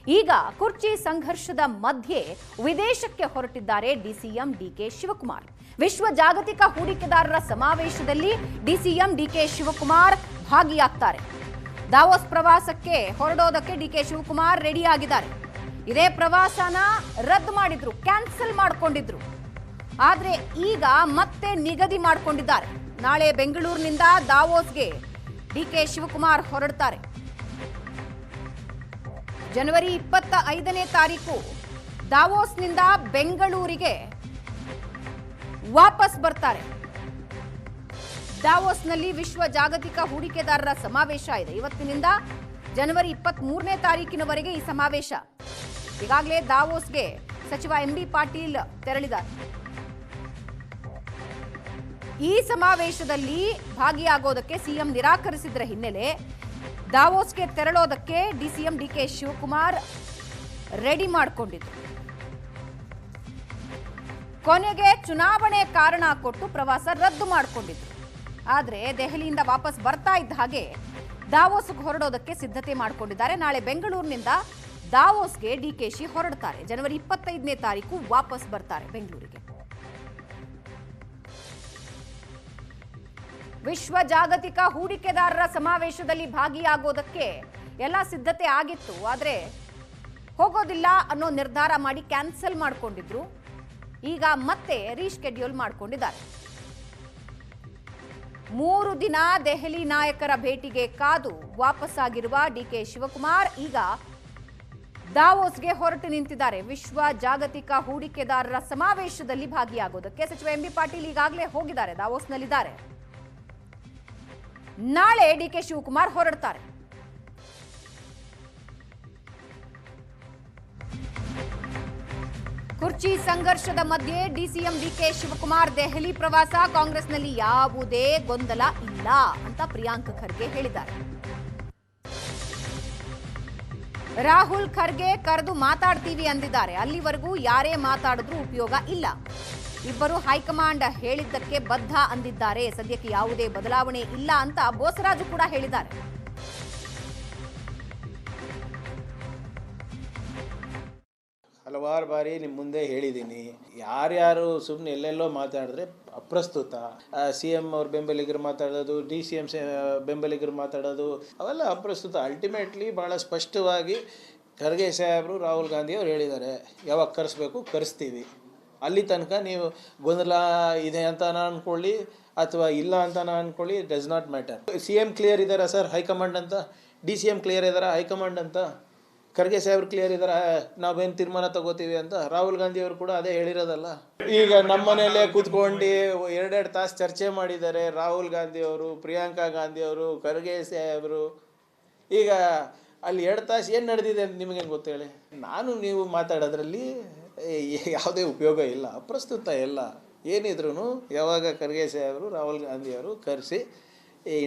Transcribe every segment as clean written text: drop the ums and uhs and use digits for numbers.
ಈಗ ಕುರ್ಚಿ ಸಂಘರ್ಷದ ಮಧ್ಯೆ ವಿದೇಶಕ್ಕೆ ಹೊರಟಿದ್ದಾರೆ ಡಿಸಿಎಂ ಡಿಕೆ ಶಿವಕುಮಾರ್. ವಿಶ್ವ ಜಾಗತಿಕ ಹೂಡಿಕೆದಾರರ ಸಮಾವೇಶದಲ್ಲಿ ಡಿಸಿಎಂ ಡಿಕೆ ಶಿವಕುಮಾರ್ ಭಾಗಿಯಾಗ್ತಾರೆ. ದಾವೋಸ್ ಪ್ರವಾಸಕ್ಕೆ ಹೊರಡೋದಕ್ಕೆ ಡಿಕೆ ಶಿವಕುಮಾರ್ ರೆಡಿ ಆಗಿದ್ದಾರೆ. ಇದೇ ಪ್ರವಾಸನ ರದ್ದು ಮಾಡಿದ್ರು, ಕ್ಯಾನ್ಸಲ್ ಮಾಡಿಕೊಂಡಿದ್ರು. ಆದ್ರೆ ಈಗ ಮತ್ತೆ ನಿಗದಿ ಮಾಡಿಕೊಂಡಿದ್ದಾರೆ. ನಾಳೆ ಬೆಂಗಳೂರಿನಿಂದ ದಾವೋಸ್ಗೆ ಡಿಕೆ ಶಿವಕುಮಾರ್ ಹೊರಡ್ತಾರೆ. ಜನವರಿ 25ನೇ ತಾರೀಕು ದಾವೋಸ್ನಿಂದ ಬೆಂಗಳೂರಿಗೆ ವಾಪಸ್ ಬರ್ತಾರೆ. ದಾವೋಸ್ನಲ್ಲಿ ವಿಶ್ವ ಜಾಗತಿಕ ಹೂಡಿಕೆದಾರರ ಸಮಾವೇಶ ಇದೆ. ಇವತ್ತಿನಿಂದ ಜನವರಿ 23ನೇ ತಾರೀಕಿನವರೆಗೆ ಈ ಸಮಾವೇಶ. ಈಗಾಗಲೇ ದಾವೋಸ್ಗೆ ಸಚಿವ ಎಂಬಿ ಪಾಟೀಲ್ ತೆರಳಿದ್ದಾರೆ. ಈ ಸಮಾವೇಶದಲ್ಲಿ ಭಾಗಿಯಾಗೋದಕ್ಕೆ ಸಿಎಂ ನಿರಾಕರಿಸಿದ್ರ ಹಿನ್ನೆಲೆ ದಾವೋಸ್ಗೆ ತೆರಳೋದಕ್ಕೆ ಡಿಸಿಎಂ ಡಿಕೆ ಶಿವಕುಮಾರ್ ರೆಡಿ ಮಾಡಿಕೊಂಡಿದ್ರು. ಕೊನೆಗೆ ಚುನಾವಣೆ ಕಾರಣ ಕೊಟ್ಟು ಪ್ರವಾಸ ರದ್ದು ಮಾಡಿಕೊಂಡಿದ್ರು. ಆದರೆ ದೆಹಲಿಯಿಂದ ವಾಪಸ್ ಬರ್ತಾ ಇದ್ದ ಹಾಗೆ ದಾವೋಸ್ಗೆ ಹೊರಡೋದಕ್ಕೆ ಸಿದ್ಧತೆ ಮಾಡಿಕೊಂಡಿದ್ದಾರೆ. ನಾಳೆ ಬೆಂಗಳೂರಿನಿಂದ ದಾವೋಸ್ಗೆ ಡಿಕೆಶಿ ಹೊರಡ್ತಾರೆ. ಜನವರಿ 25ನೇ ತಾರೀಕು ವಾಪಸ್ ಬರ್ತಾರೆ ಬೆಂಗಳೂರಿಗೆ. ವಿಶ್ವ ಜಾಗತಿಕ ಹೂಡಿಕೆದಾರರ ಸಮಾವೇಶದಲ್ಲಿ ಭಾಗಿಯಾಗೋದಕ್ಕೆ ಎಲ್ಲ ಸಿದ್ಧತೆ ಆಗಿತ್ತು. ಆದರೆ ಹೋಗೋದಿಲ್ಲ ಅನ್ನೋ ನಿರ್ಧಾರ ಮಾಡಿ ಕ್ಯಾನ್ಸಲ್ ಮಾಡಿಕೊಂಡಿದ್ರು. ಈಗ ಮತ್ತೆ ರೀಶೆಡ್ಯೂಲ್ ಮಾಡಿಕೊಂಡಿದ್ದಾರೆ. 3 ದಿನ ದೆಹಲಿ ನಾಯಕರ ಭೇಟಿಗೆ ಕಾದು ವಾಪಸ್ಸಾಗಿರುವ ಡಿಕೆ ಶಿವಕುಮಾರ್ ಈಗ ದಾವೋಸ್ಗೆ ಹೊರಟು ನಿಂತಿದ್ದಾರೆ. ವಿಶ್ವ ಜಾಗತಿಕ ಹೂಡಿಕೆದಾರರ ಸಮಾವೇಶದಲ್ಲಿ ಭಾಗಿಯಾಗೋದಕ್ಕೆ ಸಚಿವ ಎಂಬಿ ಪಾಟೀಲ್ ಈಗಾಗಲೇ ಹೋಗಿದ್ದಾರೆ, ದಾವೋಸ್ನಲ್ಲಿದ್ದಾರೆ. ನಾಳೆ ಡಿಕೆ ಶಿವಕುಮಾರ್ ಹೊರಡ್ತಾರೆ. ಕುರ್ಚಿ ಸಂಘರ್ಷದ ಮಧ್ಯೆ ಡಿಸಿಎಂ ಡಿಕೆ ಶಿವಕುಮಾರ್ ದೆಹಲಿ ಪ್ರವಾಸ. ಕಾಂಗ್ರೆಸ್ನಲ್ಲಿ ಯಾವುದೇ ಗೊಂದಲ ಇಲ್ಲ ಅಂತ ಪ್ರಿಯಾಂಕ್ ಖರ್ಗೆ ಹೇಳಿದ್ದಾರೆ. ರಾಹುಲ್ ಖರ್ಗೆ ಕರೆದು ಮಾತಾಡ್ತೀವಿ ಅಂದಿದ್ದಾರೆ. ಅಲ್ಲಿವರೆಗೂ ಯಾರೇ ಮಾತಾಡಿದ್ರೂ ಉಪಯೋಗ ಇಲ್ಲ. ಇಬ್ಬರು ಹೈಕಮಾಂಡ್ ಹೇಳಿದ್ದಕ್ಕೆ ಬದ್ಧ ಅಂದಿದ್ದಾರೆ. ಸದ್ಯಕ್ಕೆ ಯಾವುದೇ ಬದಲಾವಣೆ ಇಲ್ಲ ಅಂತ ಬೋಸರಾಜು ಕೂಡ ಹೇಳಿದ್ದಾರೆ. ಹಲವಾರು ಬಾರಿ ನಿಮ್ಮ ಮುಂದೆ ಹೇಳಿದ್ದೀನಿ, ಯಾರ್ಯಾರು ಸುಮ್ಮನೆ ಎಲ್ಲೆಲ್ಲೋ ಮಾತಾಡಿದ್ರೆ ಅಪ್ರಸ್ತುತ. CM ಅವ್ರ ಬೆಂಬಲಿಗರು ಮಾತಾಡೋದು, DCM ಬೆಂಬಲಿಗರು ಮಾತಾಡೋದು, ಅವೆಲ್ಲ ಅಪ್ರಸ್ತುತ. ಅಲ್ಟಿಮೇಟ್ಲಿ ಭಾಳ ಸ್ಪಷ್ಟವಾಗಿ ಖರ್ಗೆ ಸಾಹೇಬರು, ರಾಹುಲ್ ಗಾಂಧಿ ಅವರು ಹೇಳಿದ್ದಾರೆ, ಯಾವಾಗ ಕರೆಸ್ಬೇಕು ಕರೆಸ್ತೀವಿ. ಅಲ್ಲಿ ತನಕ ನೀವು ಗೊಂದಲ ಇದೆ ಅಂತ ಅಂದ್ಕೊಳ್ಳಿ ಅಥವಾ ಇಲ್ಲ ಅಂತ ಅಂದ್ಕೊಳ್ಳಿ, does not matter. CM clear ಇದ್ದಾರಾ ಸರ್ ಹೈಕಮಾಂಡ್ ಅಂತ? DCM ಕ್ಲಿಯರ್ ಇದ್ದಾರಾ ಹೈಕಮಾಂಡ್ ಅಂತ? ಖರ್ಗೆ ಸಾಹೇಬ್ರು ಕ್ಲಿಯರ್ ಇದ್ದಾರೆ, ನಾವೇನು ತೀರ್ಮಾನ ತಗೋತೀವಿ ಅಂತ? ರಾಹುಲ್ ಗಾಂಧಿ ಅವರು ಕೂಡ ಅದೇ ಹೇಳಿರೋದಲ್ಲ. ಈಗ ನಮ್ಮ ಮನೆಯಲ್ಲೇ ಕೂತ್ಕೊಂಡು 2 ತಾಸು ಚರ್ಚೆ ಮಾಡಿದ್ದಾರೆ ರಾಹುಲ್ ಗಾಂಧಿ ಅವರು, ಪ್ರಿಯಾಂಕಾ ಗಾಂಧಿ ಅವರು, ಖರ್ಗೆ ಸಾಹೇಬರು. ಈಗ ಅಲ್ಲಿ 2 ತಾಸು ಏನು ನಡೆದಿದೆ ಅಂತ ನಿಮಗೇನು ಗೊತ್ತೇಳಿ? ನಾನು ನೀವು ಮಾತಾಡೋದ್ರಲ್ಲಿ ಯಾವುದೇ ಉಪಯೋಗ ಇಲ್ಲ, ಅಪ್ರಸ್ತುತ ಎಲ್ಲ. ಏನಿದ್ರು ಯಾವಾಗ ಖರ್ಗೆ ಸಾಹೇಬರು, ರಾಹುಲ್ ಗಾಂಧಿ ಅವರು ಕರೆಸಿ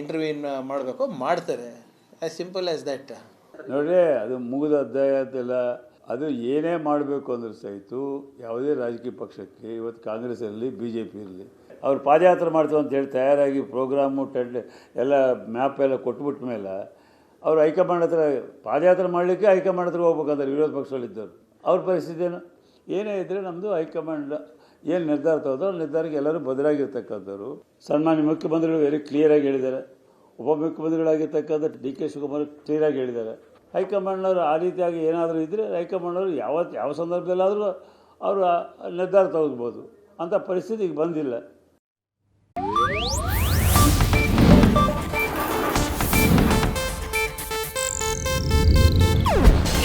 ಇಂಟರ್ವ್ಯೂನ್ ಮಾಡಬೇಕು ಮಾಡ್ತಾರೆ. As simple as that. ನೋಡ್ರಿ, ಅದು ಮುಗಿದ ಅಧ್ಯಾಯ ಅಂತೆಲ್ಲ. ಅದು ಏನೇ ಮಾಡಬೇಕು ಅಂದ್ರೆ ಸಹಿತ ಯಾವುದೇ ರಾಜಕೀಯ ಪಕ್ಷಕ್ಕೆ, ಇವತ್ತು ಕಾಂಗ್ರೆಸ್ ಇರಲಿ BJP ಇರಲಿ, ಅವ್ರು ಪಾದಯಾತ್ರೆ ಮಾಡ್ತೀವಿ ಅಂತ ಹೇಳಿ ತಯಾರಾಗಿ ಪ್ರೋಗ್ರಾಮು ಎಲ್ಲ ಮ್ಯಾಪ್ ಎಲ್ಲ ಕೊಟ್ಬಿಟ್ಟ ಮೇಲೆ ಅವ್ರು ಹೈಕಮಾಂಡ್ ಹತ್ರ ಪಾದಯಾತ್ರೆ ಮಾಡಲಿಕ್ಕೆ ಹೈಕಮಾಂಡ್ ಹತ್ರ ಹೋಗ್ಬೇಕಂದ್ರೆ ವಿರೋಧ ಪಕ್ಷದಲ್ಲಿದ್ದವರು. ಅವ್ರ ಪರಿಸ್ಥಿತಿ ಏನೇ ಇದ್ದರೆ ನಮ್ಮದು ಹೈಕಮಾಂಡ್ ಏನು ನಿರ್ಧಾರ ತಗೋದು ನಿರ್ಧಾರಕ್ಕೆ ಎಲ್ಲರೂ ಬದಲಾಗಿರ್ತಕ್ಕಂಥವ್ರು. ಸನ್ಮಾನ್ಯ ಮುಖ್ಯಮಂತ್ರಿಗಳು ವೆರಿ ಕ್ಲಿಯರಾಗಿ ಹೇಳಿದ್ದಾರೆ. ಉಪಮುಖ್ಯಮಂತ್ರಿಗಳಾಗಿರ್ತಕ್ಕಂಥ DK ಶಿವಕುಮಾರ್ ಕ್ಲಿಯರಾಗಿ ಹೇಳಿದ್ದಾರೆ. ಹೈಕಮಾಂಡ್ನವರು ಆ ರೀತಿಯಾಗಿ ಏನಾದರೂ ಇದ್ದರೆ ಹೈಕಮಾಂಡ್ನವರು ಯಾವ ಸಂದರ್ಭದಲ್ಲಾದರೂ ಅವರು ನಿರ್ಧಾರ ತಗೋಬೋದು. ಅಂಥ ಪರಿಸ್ಥಿತಿ ಈಗ ಬಂದಿಲ್ಲ.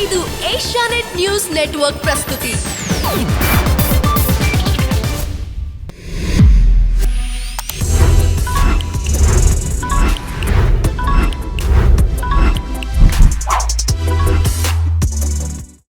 ಇದು ಏಷ್ಯಾನೆಟ್ ನ್ಯೂಸ್ ನೆಟ್ವರ್ಕ್ ಪ್ರಸ್ತುತಿ.